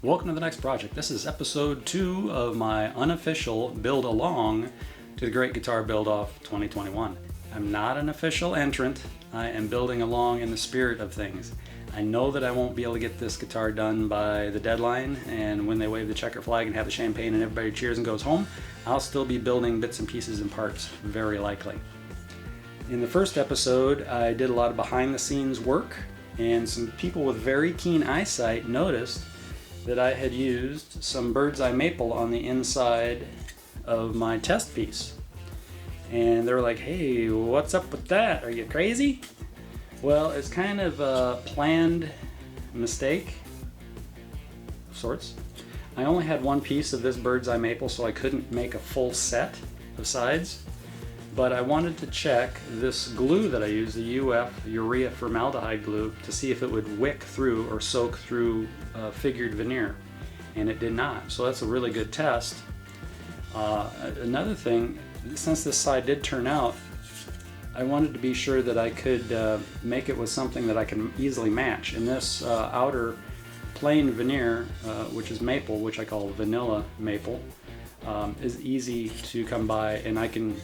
Welcome to the next project. This is episode 2 of my unofficial build along to the Great Guitar Build Off 2021. I'm not an official entrant. I am building along in the spirit of things. I know that I won't be able to get this guitar done by the deadline, and when they wave the checker flag and have the champagne and everybody cheers and goes home, I'll still be building bits and pieces and parts, very likely. In the first episode, I did a lot of behind the scenes work, and some people with very keen eyesight noticed that I had used some birdseye maple on the inside of my test piece. And they were like, hey, what's up with that? Are you crazy? Well, it's kind of a planned mistake of sorts. I only had one piece of this birdseye maple, so I couldn't make a full set of sides. But I wanted to check this glue that I use, the urea formaldehyde glue, to see if it would wick through or soak through figured veneer, and it did not. So that's a really good test. Another thing, since this side did turn out, I wanted to be sure that I could make it with something that I can easily match. And this outer plain veneer, which is maple, which I call vanilla maple, is easy to come by, and I can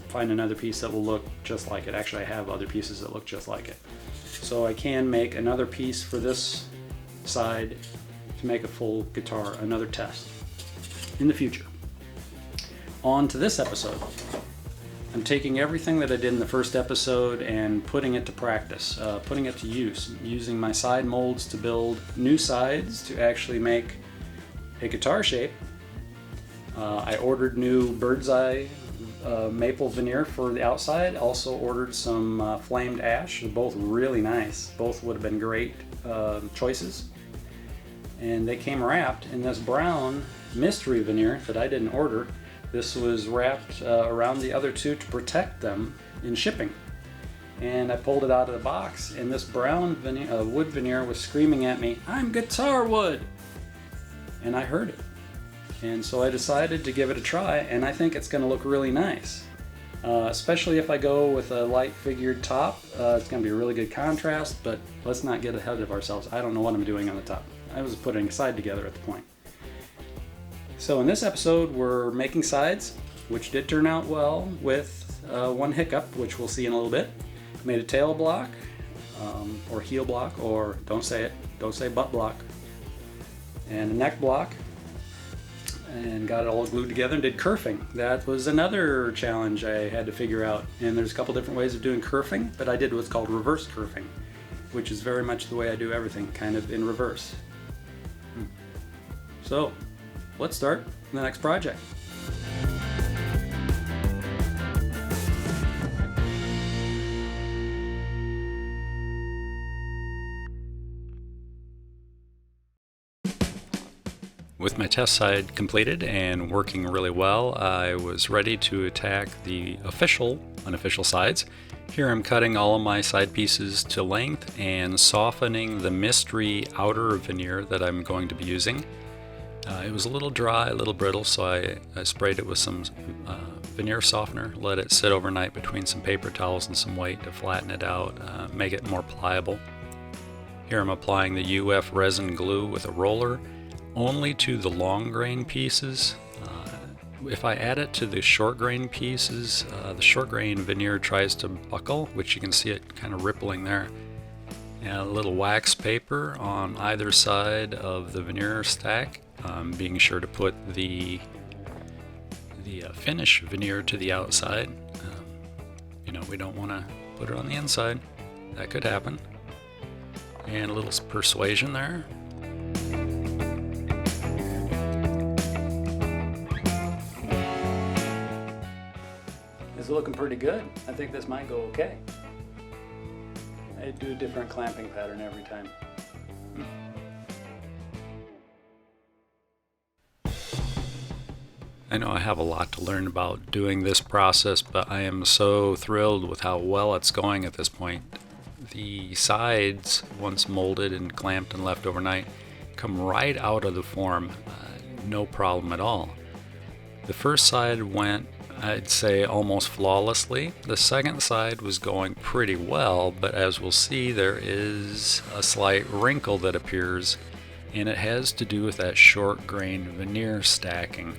find another piece that will look just like it. Actually, I have other pieces that look just like it. So I can make another piece for this side to make a full guitar, another test in the future. On to this episode. I'm taking everything that I did in the first episode and putting it to practice, putting it to use, using my side molds to build new sides to actually make a guitar shape. I ordered new birdseye maple veneer for the outside. Also ordered some flamed ash. They're both really nice. Both would have been great choices. And they came wrapped in this brown mystery veneer that I didn't order. This was wrapped around the other two to protect them in shipping. And I pulled it out of the box, and this brown veneer, wood veneer was screaming at me, "I'm guitar wood!" And I heard it. And so I decided to give it a try, and I think it's going to look really nice. Especially if I go with a light figured top, it's going to be a really good contrast, but let's not get ahead of ourselves. I don't know what I'm doing on the top. I was putting a side together at the point. So in this episode, we're making sides, which did turn out well with one hiccup, which we'll see in a little bit. Made a tail block, or heel block, or don't say butt block, and a neck block, and got it all glued together and did kerfing. That was another challenge I had to figure out, and there's a couple different ways of doing kerfing, but I did what's called reverse kerfing, which is very much the way I do everything, kind of in reverse. So let's start the next project. With my test side completed and working really well, I was ready to attack the unofficial sides. Here I'm cutting all of my side pieces to length and softening the mystery outer veneer that I'm going to be using. It was a little dry, a little brittle, so I sprayed it with some veneer softener, let it sit overnight between some paper towels and some weight to flatten it out, make it more pliable. Here I'm applying the UF resin glue with a roller, only to the long grain pieces. If I add it to the short grain pieces, the short grain veneer tries to buckle, which you can see it kind of rippling there. And a little wax paper on either side of the veneer stack, being sure to put the finish veneer to the outside. We don't want to put it on the inside. That could happen. And a little persuasion there. It's looking pretty good. I think this might go okay. I do a different clamping pattern every time. I know I have a lot to learn about doing this process, but I am so thrilled with how well it's going at this point. The sides, once molded and clamped and left overnight, come right out of the form, no problem at all. The first side went I'd say almost flawlessly. The second side was going pretty well, but as we'll see, there is a slight wrinkle that appears, and it has to do with that short grain veneer stacking.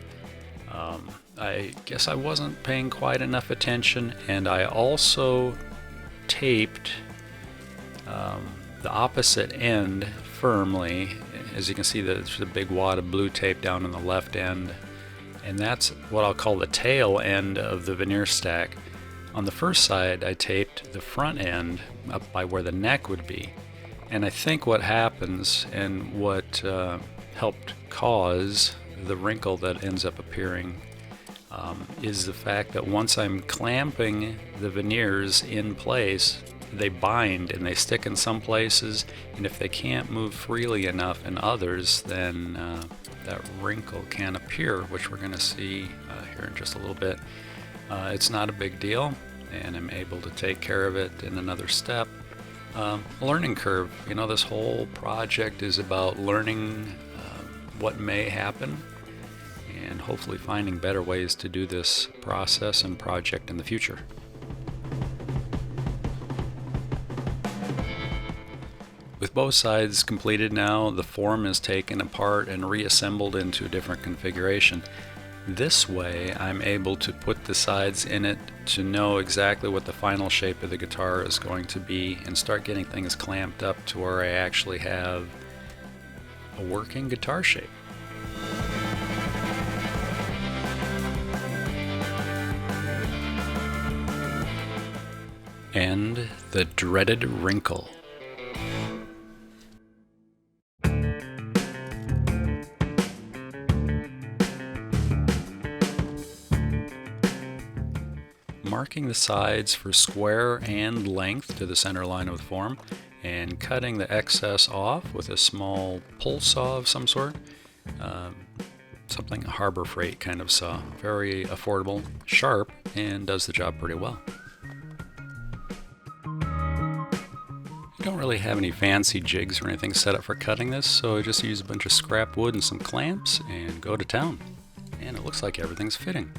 I guess I wasn't paying quite enough attention, and I also taped the opposite end firmly. As you can see, there's a big wad of blue tape down on the left end, and that's what I'll call the tail end of the veneer stack. On the first side, I taped the front end up by where the neck would be. And I think what happens, and what helped cause the wrinkle that ends up appearing, is the fact that once I'm clamping the veneers in place, they bind and they stick in some places, and if they can't move freely enough in others, then that wrinkle can appear, which we're going to see here in just a little bit. It's not a big deal, and I'm able to take care of it in another step. Learning curve. You know, this whole project is about learning what may happen, and hopefully finding better ways to do this process and project in the future. With both sides completed now, the form is taken apart and reassembled into a different configuration. This way, I'm able to put the sides in it to know exactly what the final shape of the guitar is going to be and start getting things clamped up to where I actually have a working guitar shape. And the dreaded wrinkle. Marking the sides for square and length to the center line of the form, and cutting the excess off with a small pull saw of some sort. Something a Harbor Freight kind of saw. Very affordable, sharp, and does the job pretty well. I don't really have any fancy jigs or anything set up for cutting this, so I just use a bunch of scrap wood and some clamps and go to town. And it looks like everything's fitting.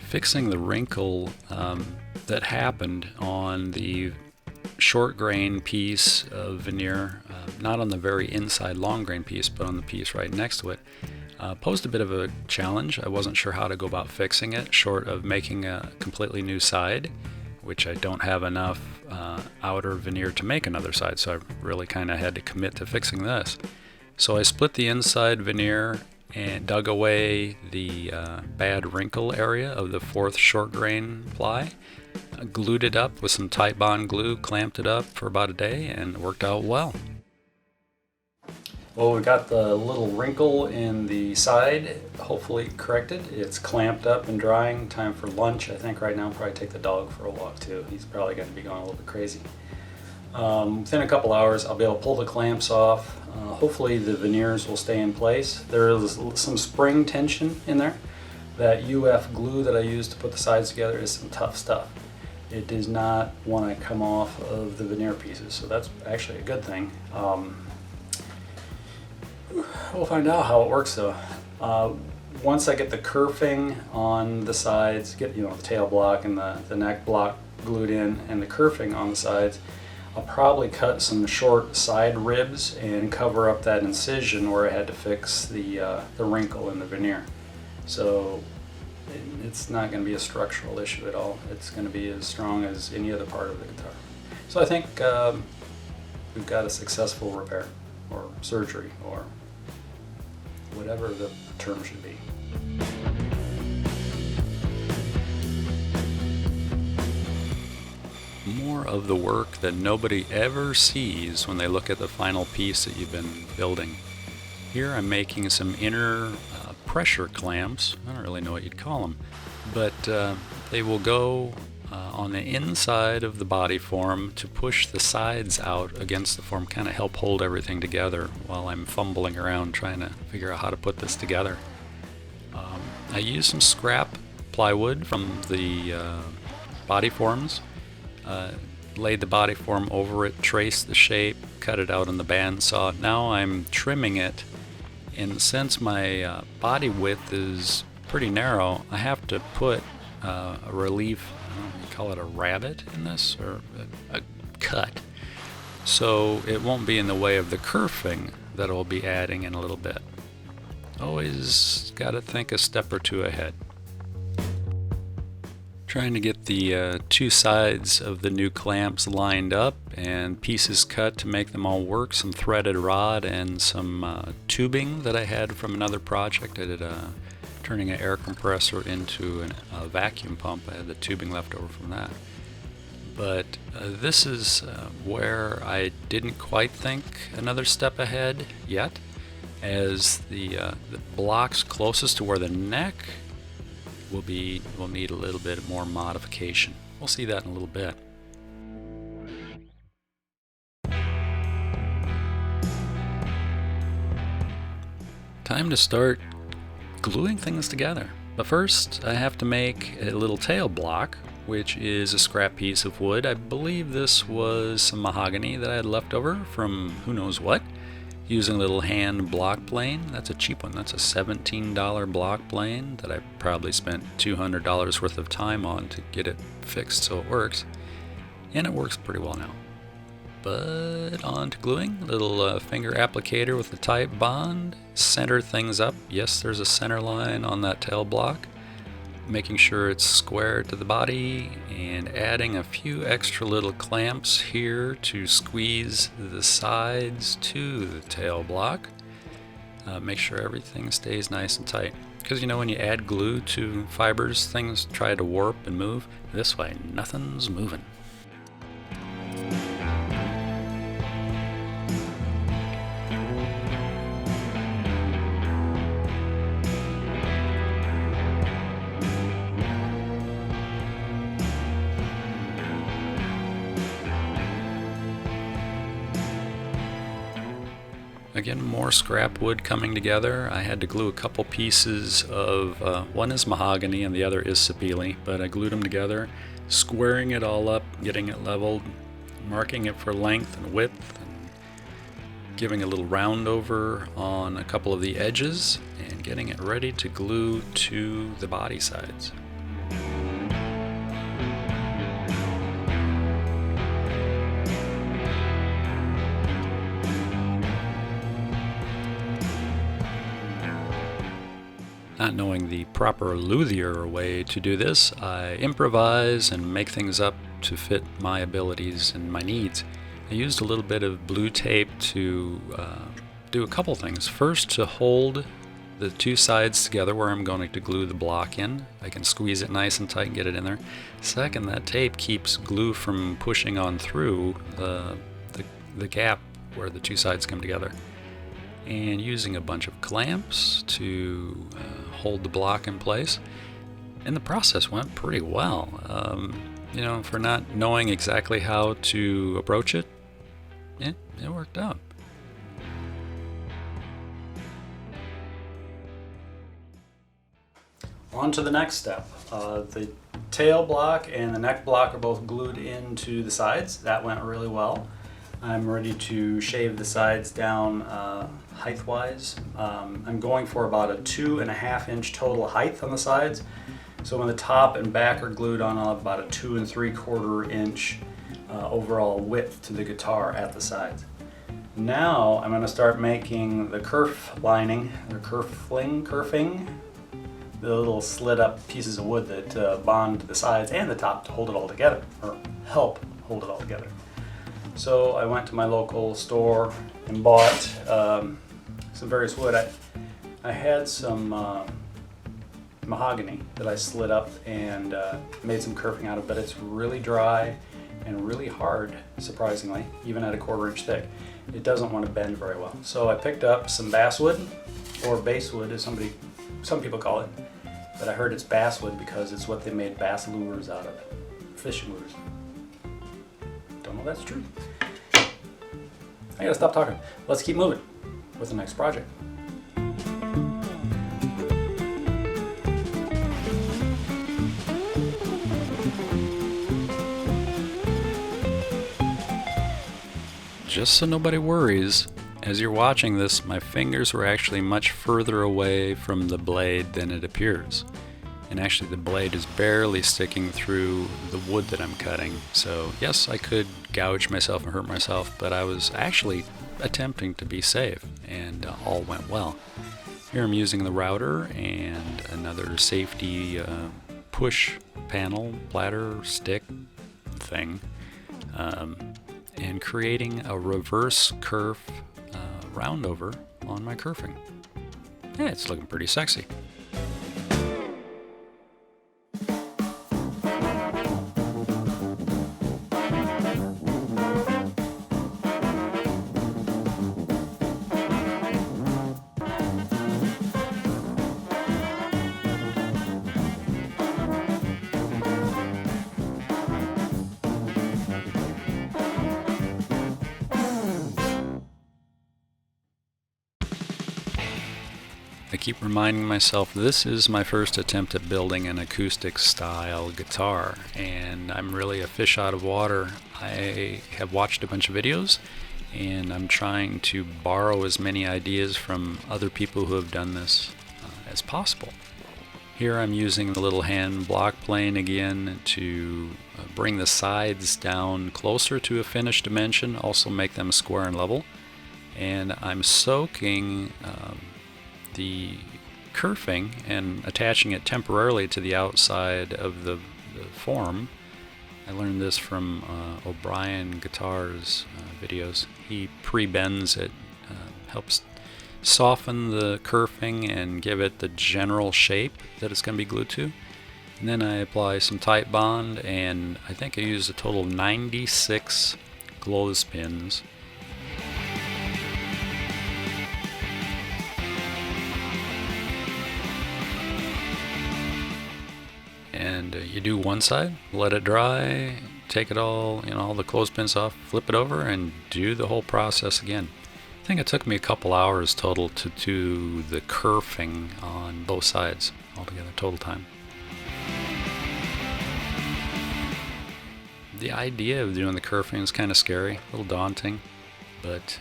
Fixing the wrinkle that happened on the short grain piece of veneer, not on the very inside long grain piece, but on the piece right next to it, posed a bit of a challenge. I wasn't sure how to go about fixing it, short of making a completely new side, which I don't have enough outer veneer to make another side, so I really kind of had to commit to fixing this. So I split the inside veneer and dug away the bad wrinkle area of the fourth short grain ply, glued it up with some tight bond glue, clamped it up for about a day, and it worked out well. Well, we got the little wrinkle in the side hopefully corrected. It's clamped up and drying. Time for lunch. I think right now I'll probably take the dog for a walk too. He's probably going to be going a little bit crazy. Within a couple hours I'll be able to pull the clamps off. Hopefully the veneers will stay in place. There is some spring tension in there. That UF glue that I used to put the sides together is some tough stuff. It does not want to come off of the veneer pieces, so that's actually a good thing. We'll find out how it works though. Once I get the kerfing on the sides, get the tail block and the neck block glued in, and the kerfing on the sides, I'll probably cut some short side ribs and cover up that incision where I had to fix the wrinkle in the veneer. So it's not going to be a structural issue at all. It's going to be as strong as any other part of the guitar. So I think we've got a successful repair or surgery or whatever the term should be. More of the work that nobody ever sees when they look at the final piece that you've been building. Here I'm making some inner pressure clamps. I don't really know what you'd call them, but they will go on the inside of the body form to push the sides out against the form, kind of help hold everything together while I'm fumbling around trying to figure out how to put this together. I used some scrap plywood from the body forms. laid the body form over it, traced the shape, cut it out on the bandsaw. Now I'm trimming it, and since my body width is pretty narrow, I have to put a relief, I don't know if you call it a rabbet in this, or a cut, so it won't be in the way of the kerfing that I'll be adding in a little bit. Always got to think a step or two ahead. Trying to get the two sides of the new clamps lined up and pieces cut to make them all work. Some threaded rod and some tubing that I had from another project. I did turning an air compressor into a vacuum pump. I had the tubing left over from that. But this is where I didn't quite think another step ahead yet, as the blocks closest to where the neck will need a little bit more modification. We'll see that in a little bit. Time to start gluing things together. But first I have to make a little tail block, which is a scrap piece of wood. I believe this was some mahogany that I had left over from who knows what. Using a little hand block plane. That's a cheap one. That's a $17 block plane that I probably spent $200 worth of time on to get it fixed so it works. And it works pretty well now. But on to gluing. Little finger applicator with a tight bond. Center things up. Yes, there's a center line on that tail block. Making sure it's square to the body, and adding a few extra little clamps here to squeeze the sides to the tail block. Make sure everything stays nice and tight, because you know when you add glue to fibers, things try to warp and move. This way nothing's moving. Again, more scrap wood coming together. I had to glue a couple pieces of, one is mahogany and the other is sapele, but I glued them together, squaring it all up, getting it leveled, marking it for length and width, and giving a little round over on a couple of the edges, and getting it ready to glue to the body sides. Not knowing the proper luthier way to do this, I improvise and make things up to fit my abilities and my needs. I used a little bit of blue tape to do a couple things. First, to hold the two sides together where I'm going to glue the block in. I can squeeze it nice and tight and get it in there. Second, that tape keeps glue from pushing on through the gap where the two sides come together. And using a bunch of clamps to hold the block in place. And the process went pretty well. For not knowing exactly how to approach it, it worked out. On to the next step. The tail block and the neck block are both glued into the sides. That went really well. I'm ready to shave the sides down height-wise. I'm going for about a 2.5 inch total height on the sides. So when the top and back are glued on, I'll have about a 2 3/4 inch overall width to the guitar at the sides. Now I'm going to start making the kerf lining, or kerfing, the little slit up pieces of wood that bond the sides and the top to hold it all together, or help hold it all together. So I went to my local store and bought some various wood. I had some mahogany that I slit up and made some kerfing out of, but it's really dry and really hard, surprisingly, even at a 1/4 inch thick. It doesn't want to bend very well. So I picked up some basswood, or basswood as some people call it, but I heard it's basswood because it's what they made bass lures out of, fishing lures. Don't know if that's true. I gotta stop talking. Let's keep moving with the next project. just so nobody worries, as you're watching this, my fingers were actually much further away from the blade than it appears. And actually the blade is barely sticking through the wood that I'm cutting. So yes, I could gouge myself and hurt myself, but I was actually attempting to be safe, and all went well. Here I'm using the router and another safety push panel, bladder, stick thing, and creating a reverse kerf roundover on my kerfing. Yeah, it's looking pretty sexy. I keep reminding myself this is my first attempt at building an acoustic style guitar, and I'm really a fish out of water. I have watched a bunch of videos, and I'm trying to borrow as many ideas from other people who have done this as possible. Here I'm using the little hand block plane again to bring the sides down closer to a finished dimension, also make them square and level. And I'm soaking the kerfing and attaching it temporarily to the outside of the form. I learned this from O'Brien Guitar's videos. He pre-bends it, helps soften the kerfing and give it the general shape that it's going to be glued to. And then I apply some tight bond, and I think I used a total of 96 clothespins. And you do one side, let it dry, take it all, all the clothespins off, flip it over, and do the whole process again. I think it took me a couple hours total to do the kerfing on both sides altogether, total time. The idea of doing the kerfing is kind of scary, a little daunting, but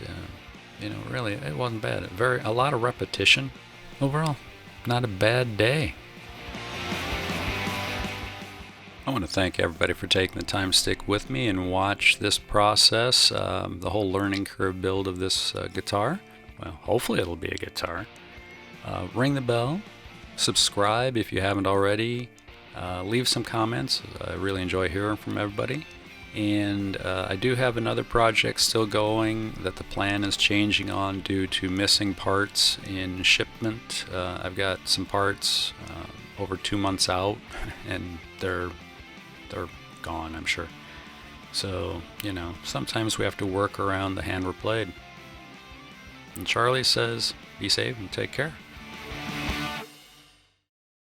really it wasn't bad. A lot of repetition. Overall, not a bad day. I want to thank everybody for taking the time to stick with me and watch this process, the whole learning curve build of this guitar. Well, hopefully it'll be a guitar. Ring the bell, subscribe if you haven't already, leave some comments. I really enjoy hearing from everybody. And I do have another project still going that the plan is changing on due to missing parts in shipment. I've got some parts over 2 months out, and they're gone, I'm sure. So, sometimes we have to work around the hand we're played. And Charlie says, be safe and take care.